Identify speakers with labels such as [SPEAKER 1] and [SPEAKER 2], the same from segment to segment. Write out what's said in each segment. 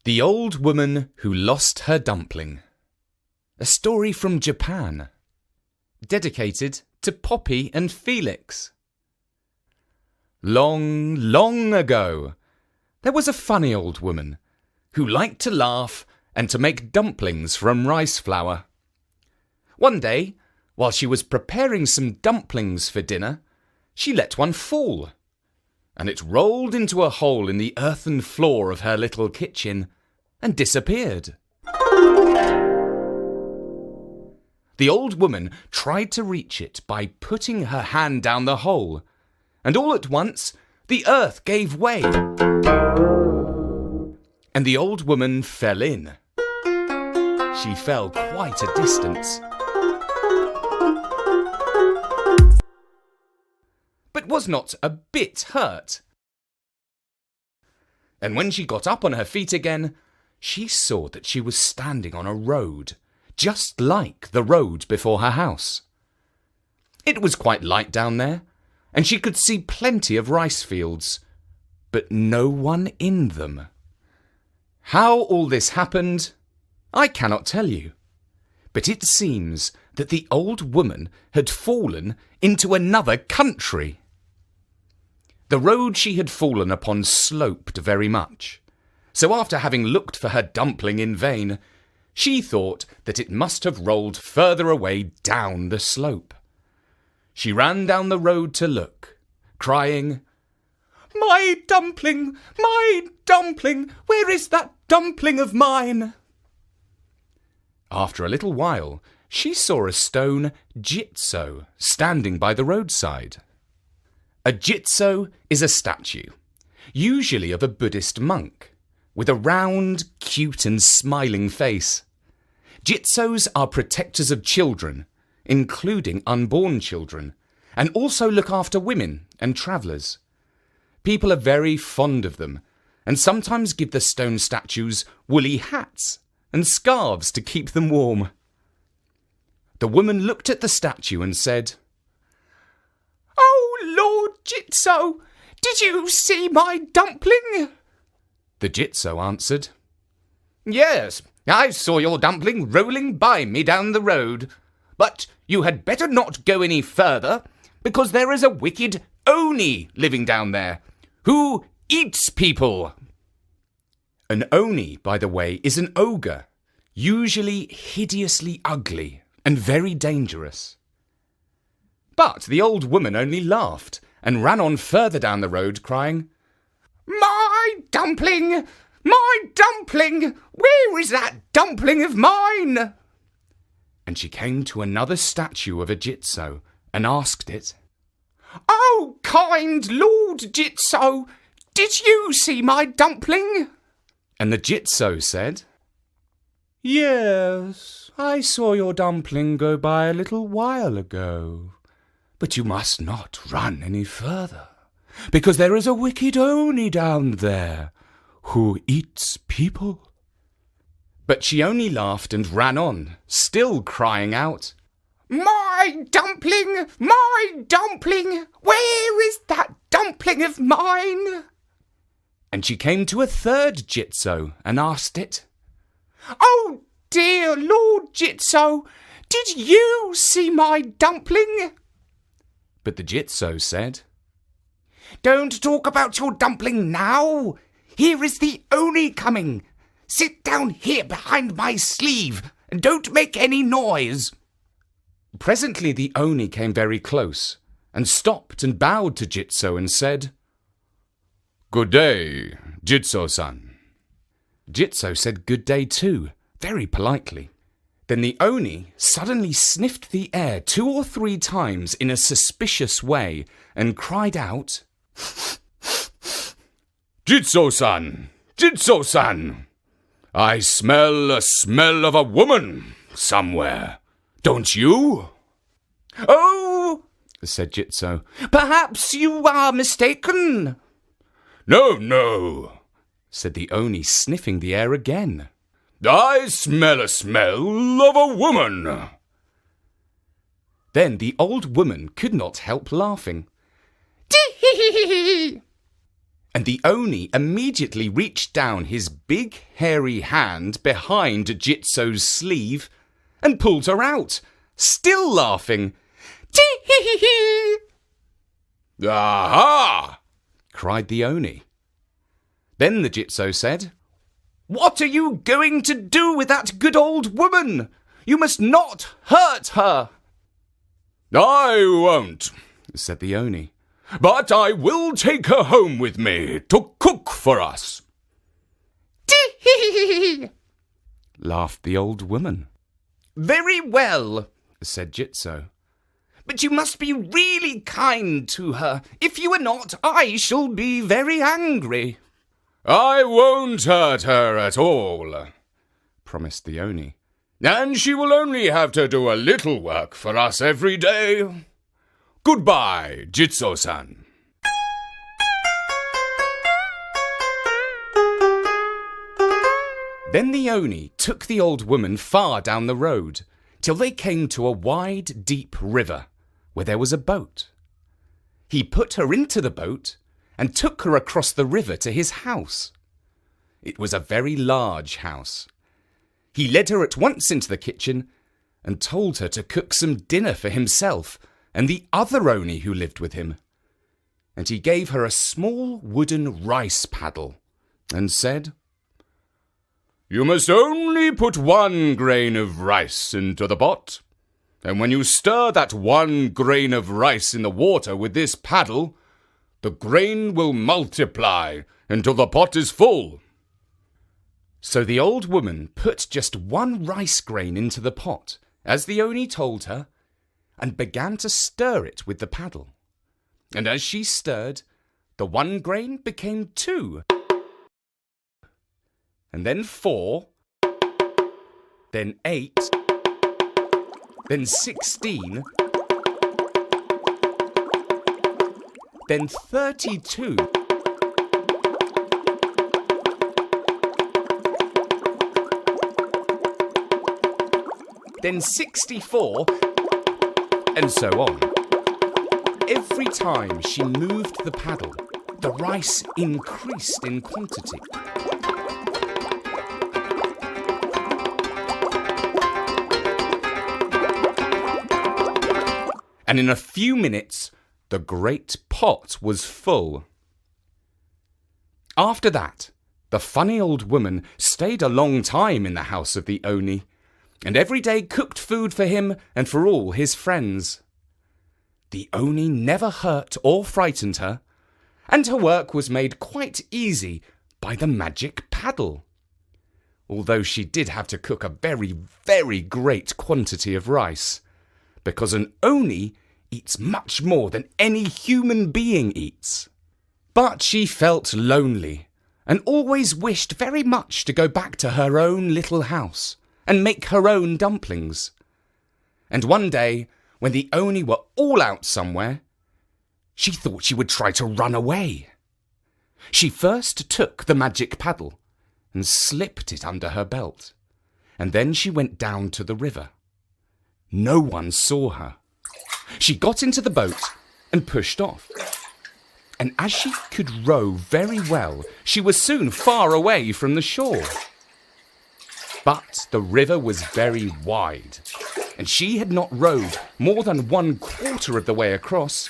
[SPEAKER 1] The Old Woman Who Lost Her Dumpling. A story from Japan. Dedicated to Poppy and Felix. Long, long ago, there was a funny old woman who liked to laugh and to make dumplings from rice flour. One day, while she was preparing some dumplings for dinner, she let one fall, and it rolled into a hole in the earthen floor of her little kitchen and disappeared. The old woman tried to reach it by putting her hand down the hole, and all at once the earth gave way, and the old woman fell in. She fell quite a distance, but was not a bit hurt. And when she got up on her feet again, she saw that she was standing on a road, just like the road before her house. It was quite light down there, and she could see plenty of rice fields, but no one in them. How all this happened, I cannot tell you, but it seems that the old woman had fallen into another country. The road she had fallen upon sloped very much, so after having looked for her dumpling in vain, she thought that it must have rolled further away down the slope. She ran down the road to look, crying, "My dumpling! My dumpling! Where is that dumpling of mine?" After a little while, she saw a stone jitso standing by the roadside. A jitso is a statue, usually of a Buddhist monk, with a round, cute and smiling face. Jitsos are protectors of children, including unborn children, and also look after women and travellers. People are very fond of them, and sometimes give the stone statues woolly hats and scarves to keep them warm. The woman looked at the statue and said, "Oh, Lord Jitso, did you see my dumpling?" The jitso answered, "Yes, I saw your dumpling rolling by me down the road, but you had better not go any further, because there is a wicked oni living down there, who eats people." An oni, by the way, is an ogre, usually hideously ugly and very dangerous. But the old woman only laughed and ran on further down the road, crying, "My dumpling! My dumpling! Where is that dumpling of mine?" And she came to another statue of a jitso and asked it, "Oh, kind Lord Jitso, did you see my dumpling?" And the jitso said, "Yes, I saw your dumpling go by a little while ago. But you must not run any further, because there is a wicked oni down there who eats people." But she only laughed and ran on, still crying out, "My dumpling! My dumpling! Where is that dumpling of mine?" And she came to a third jitso and asked it, "Oh, dear Lord Jitso, did you see my dumpling?" But the jitso said, "Don't talk about your dumpling now. Here is the oni coming. Sit down here behind my sleeve and don't make any noise." Presently the oni came very close and stopped and bowed to Jitso and said, "Good day, Jitso-san." Jitso said good day too, very politely. Then the oni suddenly sniffed the air 2 or 3 times in a suspicious way and cried out, "Jitso-san! Jitso-san! I smell a smell of a woman somewhere, don't you?" "Oh," said Jitso, "perhaps you are mistaken." "No, no," said the oni, sniffing the air again. "I smell a smell of a woman." Then the old woman could not help laughing. "Tee-hee-hee-hee!" And the Oni immediately reached down his big hairy hand behind Jitso's sleeve and pulled her out, still laughing. Tee-hee-hee-hee! "Aha!" cried the Oni. Then the Jitso said, "What are you going to do with that good old woman? You must not hurt her." "I won't," said the Oni, "but I will take her home with me to cook for us." "Tee-hee-hee-hee!" laughed the old woman. "Very well," said Jitso, "but you must be really kind to her. If you are not, I shall be very angry." "I won't hurt her at all," promised the Oni, "and she will only have to do a little work for us every day. Goodbye, Jitso-san." Then the Oni took the old woman far down the road till they came to a wide, deep river where there was a boat. He put her into the boat and took her across the river to his house. It was a very large house. He led her at once into the kitchen and told her to cook some dinner for himself and the other Oni who lived with him. And he gave her a small wooden rice paddle and said, "You must only put 1 grain of rice into the pot, and when you stir that 1 grain of rice in the water with this paddle, the grain will multiply until the pot is full." So the old woman put just 1 rice grain into the pot, as the Oni told her, and began to stir it with the paddle. And as she stirred, the 1 grain became 2, and then 4, then 8, then 16, then 32, then 64, and so on. Every time she moved the paddle, the rice increased in quantity. And in a few minutes, the great pot was full. After that, the funny old woman stayed a long time in the house of the Oni, and every day cooked food for him and for all his friends. The Oni never hurt or frightened her, and her work was made quite easy by the magic paddle, although she did have to cook a very, very great quantity of rice, because an Oni eats much more than any human being eats. But she felt lonely and always wished very much to go back to her own little house and make her own dumplings. And one day, when the Oni were all out somewhere, she thought she would try to run away. She first took the magic paddle and slipped it under her belt, and then she went down to the river. No one saw her. She got into the boat and pushed off. And as she could row very well, she was soon far away from the shore. But the river was very wide, and she had not rowed more than 1/4 of the way across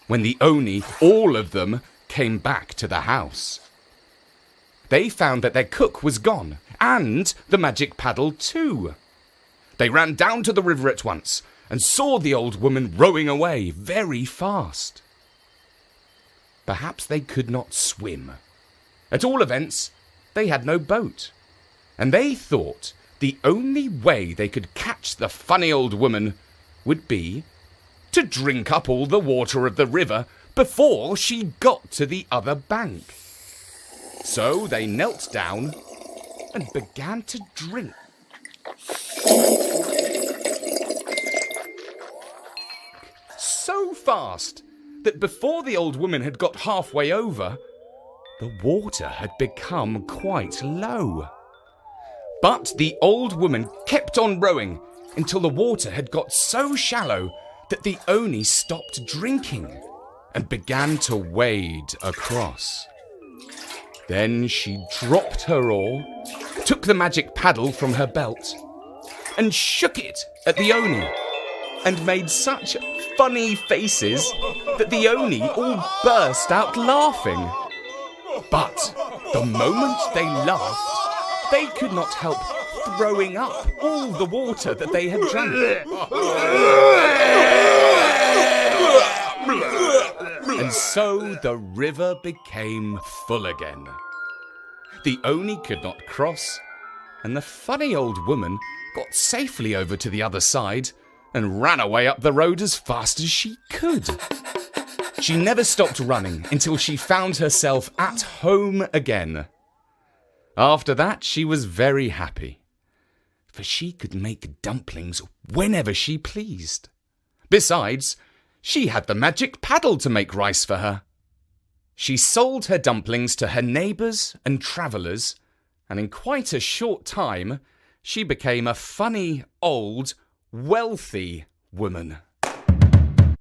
[SPEAKER 1] when the Oni, all of them, came back to the house. They found that their cook was gone, and the magic paddle too. They ran down to the river at once and saw the old woman rowing away very fast. Perhaps they could not swim. At all events, they had no boat, and they thought the only way they could catch the funny old woman would be to drink up all the water of the river before she got to the other bank. So they knelt down and began to drink. So fast that before the old woman had got halfway over, the water had become quite low. But the old woman kept on rowing until the water had got so shallow that the Oni stopped drinking and began to wade across. Then she dropped her oar, took the magic paddle from her belt, and shook it at the Oni, and made such funny faces that the Oni all burst out laughing. But the moment they laughed, they could not help throwing up all the water that they had drank. And so the river became full again. The Oni could not cross, and the funny old woman got safely over to the other side and ran away up the road as fast as she could. She never stopped running until she found herself at home again. After that, she was very happy, for she could make dumplings whenever she pleased. Besides, she had the magic paddle to make rice for her. She sold her dumplings to her neighbours and travellers, and in quite a short time, she became a funny, old, wealthy woman.